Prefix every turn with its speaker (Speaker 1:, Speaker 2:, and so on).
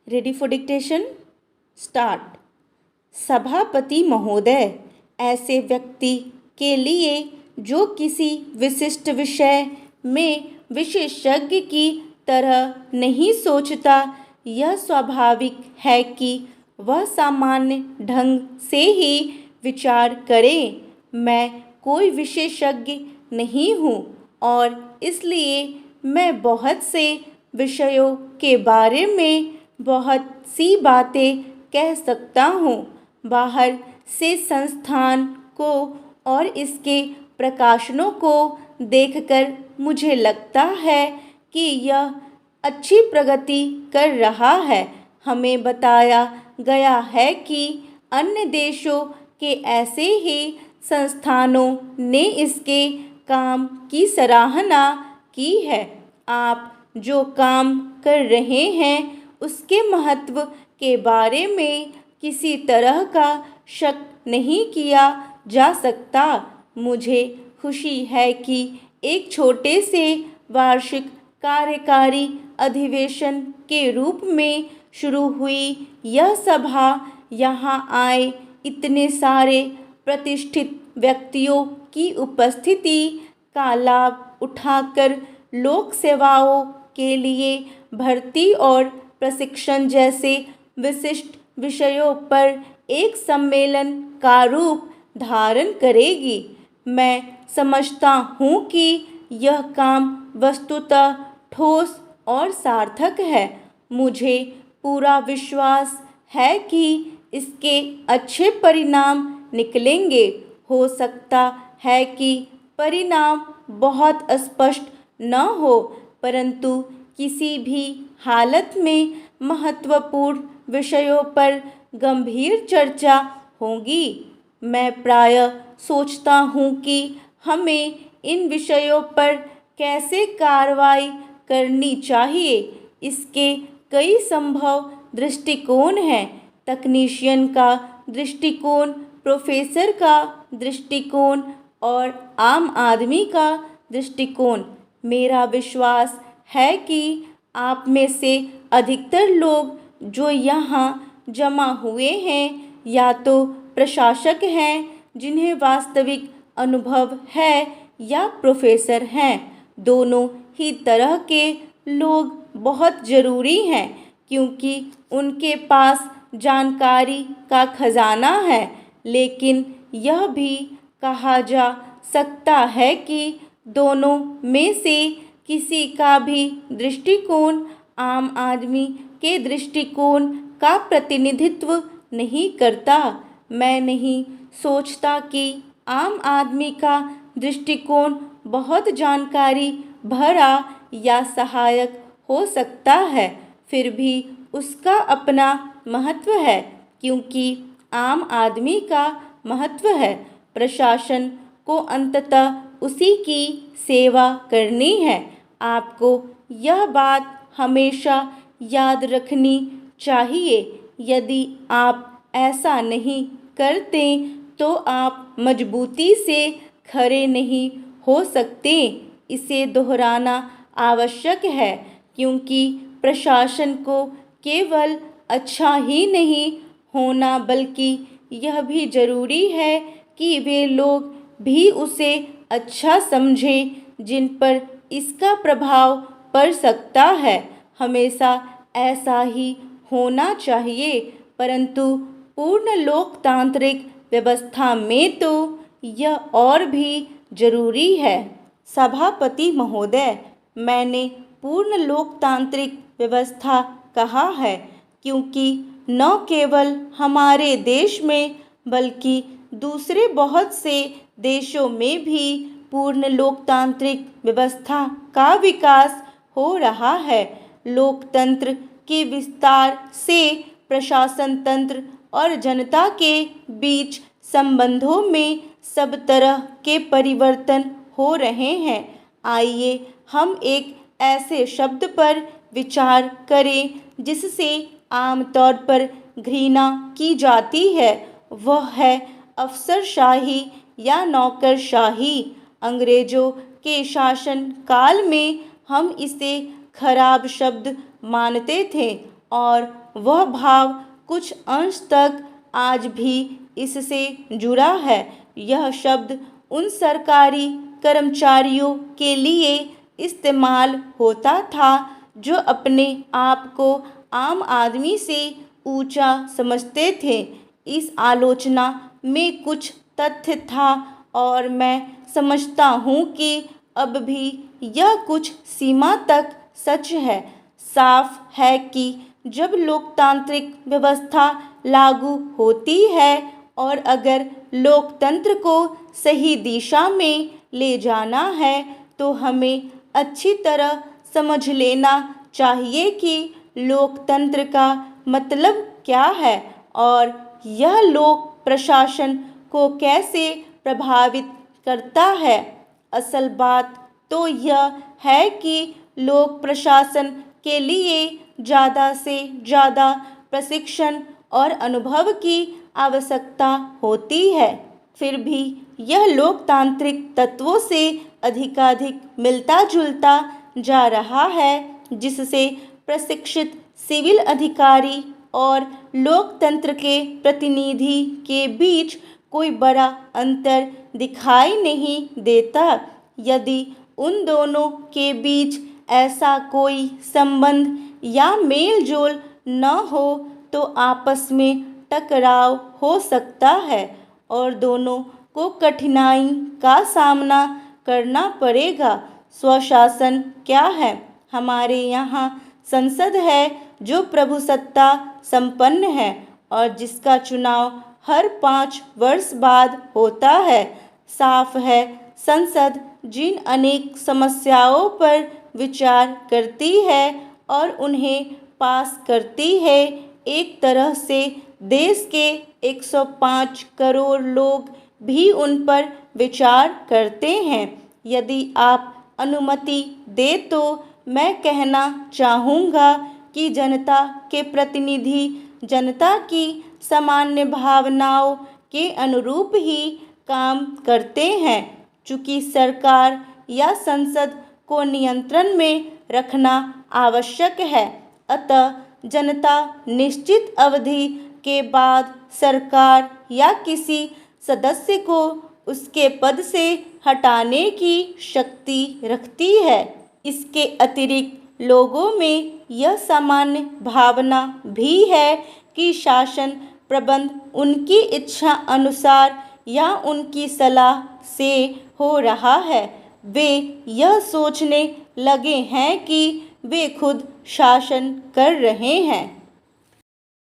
Speaker 1: Ready for dictation? Start. सभापति महोदय, ऐसे व्यक्ति के लिए जो किसी विशिष्ट विषय में विशेषज्ञ की तरह नहीं सोचता, यह स्वाभाविक है कि वह सामान्य ढंग से ही विचार करे। मैं कोई विशेषज्ञ नहीं हूँ और इसलिए मैं बहुत से विषयों के बारे में बहुत सी बातें कह सकता हूँ। बाहर से संस्थान को और इसके प्रकाशनों को देखकर मुझे लगता है कि यह अच्छी प्रगति कर रहा है। हमें बताया गया है कि अन्य देशों के ऐसे ही संस्थानों ने इसके काम की सराहना की है। आप जो काम कर रहे हैं उसके महत्व के बारे में किसी तरह का शक नहीं किया जा सकता। मुझे खुशी है कि एक छोटे से वार्षिक कार्यकारी अधिवेशन के रूप में शुरू हुई यह सभा यहाँ आए इतने सारे प्रतिष्ठित व्यक्तियों की उपस्थिति का लाभ उठाकर लोक सेवाओं के लिए भर्ती और प्रशिक्षण जैसे विशिष्ट विषयों पर एक सम्मेलन का रूप धारण करेगी। मैं समझता हूँ कि यह काम वस्तुतः ठोस और सार्थक है। मुझे पूरा विश्वास है कि इसके अच्छे परिणाम निकलेंगे। हो सकता है कि परिणाम बहुत स्पष्ट न हो, परंतु किसी भी हालत में महत्वपूर्ण विषयों पर गंभीर चर्चा होगी। मैं प्रायः सोचता हूँ कि हमें इन विषयों पर कैसे कार्रवाई करनी चाहिए। इसके कई संभव दृष्टिकोण हैं। तकनीशियन का दृष्टिकोण, प्रोफेसर का दृष्टिकोण और आम आदमी का दृष्टिकोण। मेरा विश्वास है कि आप में से अधिकतर लोग जो यहाँ जमा हुए हैं या तो प्रशासक हैं जिन्हें वास्तविक अनुभव है या प्रोफेसर हैं। दोनों ही तरह के लोग बहुत ज़रूरी हैं क्योंकि उनके पास जानकारी का खजाना है। लेकिन यह भी कहा जा सकता है कि दोनों में से किसी का भी दृष्टिकोण आम आदमी के दृष्टिकोण का प्रतिनिधित्व नहीं करता। मैं नहीं सोचता कि आम आदमी का दृष्टिकोण बहुत जानकारी भरा या सहायक हो सकता है, फिर भी उसका अपना महत्व है क्योंकि आम आदमी का महत्व है। प्रशासन को अंततः उसी की सेवा करनी है। आपको यह बात हमेशा याद रखनी चाहिए। यदि आप ऐसा नहीं करते तो आप मजबूती से खड़े नहीं हो सकते। इसे दोहराना आवश्यक है क्योंकि प्रशासन को केवल अच्छा ही नहीं होना बल्कि यह भी ज़रूरी है कि वे लोग भी उसे अच्छा समझें जिन पर इसका प्रभाव पड़ सकता है। हमेशा ऐसा ही होना चाहिए, परंतु पूर्ण लोकतांत्रिक व्यवस्था में तो यह और भी ज़रूरी है। सभापति महोदय, मैंने पूर्ण लोकतांत्रिक व्यवस्था कहा है क्योंकि न केवल हमारे देश में बल्कि दूसरे बहुत से देशों में भी पूर्ण लोकतांत्रिक व्यवस्था का विकास हो रहा है। लोकतंत्र के विस्तार से प्रशासन तंत्र और जनता के बीच संबंधों में सब तरह के परिवर्तन हो रहे हैं। आइए हम एक ऐसे शब्द पर विचार करें जिससे आमतौर पर घृणा की जाती है, वह है अफसरशाही या नौकरशाही। अंग्रेजों के शासन काल में हम इसे खराब शब्द मानते थे और वह भाव कुछ अंश तक आज भी इससे जुड़ा है। यह शब्द उन सरकारी कर्मचारियों के लिए इस्तेमाल होता था जो अपने आप को आम आदमी से ऊंचा समझते थे। इस आलोचना में कुछ तथ्य था और मैं समझता हूँ कि अब भी यह कुछ सीमा तक सच है। साफ है कि जब लोकतांत्रिक व्यवस्था लागू होती है और अगर लोकतंत्र को सही दिशा में ले जाना है तो हमें अच्छी तरह समझ लेना चाहिए कि लोकतंत्र का मतलब क्या है और यह लोक प्रशासन को कैसे प्रभावित करता है। असल बात तो यह है कि लोक प्रशासन के लिए ज़्यादा से ज़्यादा प्रशिक्षण और अनुभव की आवश्यकता होती है। फिर भी यह लोकतांत्रिक तत्वों से अधिकाधिक मिलता जुलता जा रहा है, जिससे प्रशिक्षित सिविल अधिकारी और लोकतंत्र के प्रतिनिधि के बीच कोई बड़ा अंतर दिखाई नहीं देता। यदि उन दोनों के बीच ऐसा कोई संबंध या मेल जोल न हो तो आपस में टकराव हो सकता है और दोनों को कठिनाई का सामना करना पड़ेगा। स्वशासन क्या है? हमारे यहाँ संसद है जो प्रभुसत्ता संपन्न है और जिसका चुनाव हर 5 वर्ष बाद होता है। साफ है, संसद जिन अनेक समस्याओं पर विचार करती है और उन्हें पास करती है, एक तरह से देश के 105 करोड़ लोग भी उन पर विचार करते हैं। यदि आप अनुमति दे तो मैं कहना चाहूँगा कि जनता के प्रतिनिधि जनता की सामान्य भावनाओं के अनुरूप ही काम करते हैं। चूँकि सरकार या संसद को नियंत्रण में रखना आवश्यक है, अतः जनता निश्चित अवधि के बाद सरकार या किसी सदस्य को उसके पद से हटाने की शक्ति रखती है। इसके अतिरिक्त लोगों में यह सामान्य भावना भी है कि शासन प्रबंध उनकी इच्छा अनुसार या उनकी सलाह से हो रहा है। वे यह सोचने लगे हैं कि वे खुद शासन कर रहे हैं।